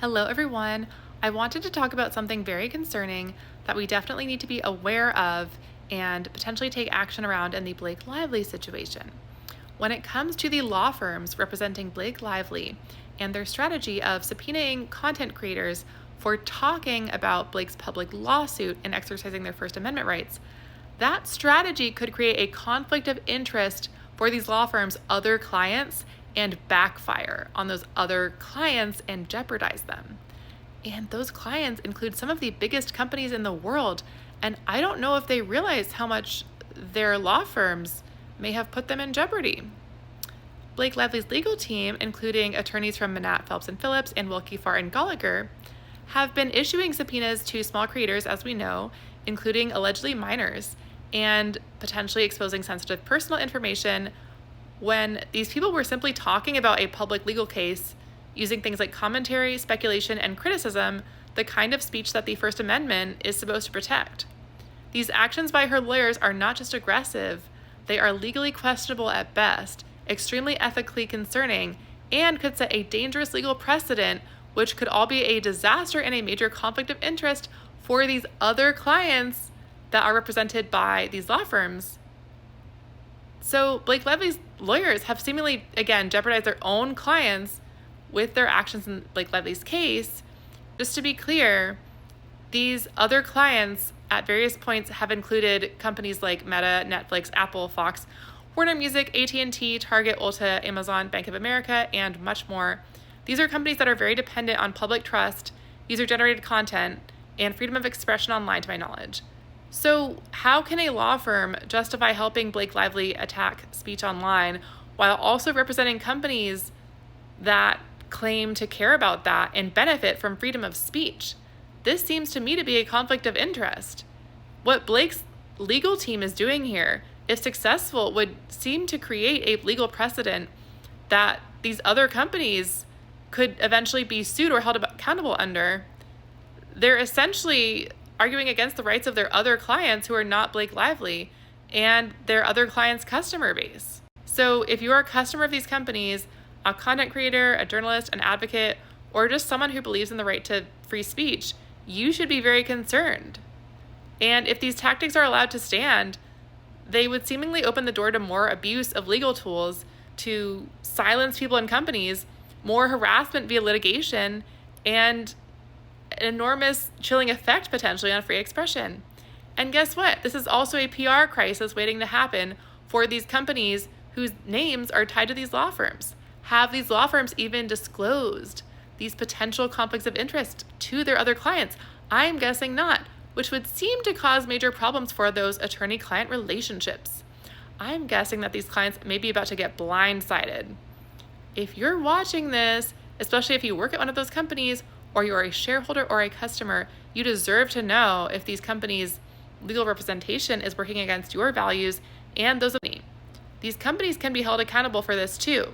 Hello, everyone. I wanted to talk about something very concerning that we definitely need to be aware of and potentially take action around in the Blake Lively situation. When it comes to the law firms representing Blake Lively and their strategy of subpoenaing content creators for talking about Blake's public lawsuit and exercising their First Amendment rights, that strategy could create a conflict of interest for these law firms' other clients and backfire on those other clients and jeopardize them. And those clients include some of the biggest companies in the world, and I don't know if they realize how much their law firms may have put them in jeopardy. Blake Lively's legal team, including attorneys from Manat, Phelps and Phillips and Wilkie, Farr and Gallagher, have been issuing subpoenas to small creators, as we know, including allegedly minors, and potentially exposing sensitive personal information when these people were simply talking about a public legal case using things like commentary, speculation, and criticism, the kind of speech that the First Amendment is supposed to protect. These actions by her lawyers are not just aggressive, they are legally questionable at best, extremely ethically concerning, and could set a dangerous legal precedent, which could all be a disaster and a major conflict of interest for these other clients that are represented by these law firms. So Blake Lively's lawyers have seemingly, again, jeopardized their own clients with their actions in Blake Lively's case. Just to be clear, these other clients at various points have included companies like Meta, Netflix, Apple, Fox, Warner Music, AT&T, Target, Ulta, Amazon, Bank of America, and much more. These are companies that are very dependent on public trust, user-generated content, and freedom of expression online, to my knowledge. So how can a law firm justify helping Blake Lively attack speech online while also representing companies that claim to care about that and benefit from freedom of speech? This seems to me to be a conflict of interest. What Blake's legal team is doing here, if successful, would seem to create a legal precedent that these other companies could eventually be sued or held accountable under. They're essentially arguing against the rights of their other clients who are not Blake Lively and their other clients' customer base. So if you're a customer of these companies, a content creator, a journalist, an advocate, or just someone who believes in the right to free speech, you should be very concerned. And if these tactics are allowed to stand, they would seemingly open the door to more abuse of legal tools to silence people and companies, more harassment via litigation, and an enormous chilling effect potentially on free expression. And guess what? This is also a PR crisis waiting to happen for these companies whose names are tied to these law firms. Have these law firms even disclosed these potential conflicts of interest to their other clients? I'm guessing not, which would seem to cause major problems for those attorney-client relationships. I'm guessing that these clients may be about to get blindsided. If you're watching this, especially if you work at one of those companies or you're a shareholder or a customer, you deserve to know if these companies' legal representation is working against your values and those of me. These companies can be held accountable for this too.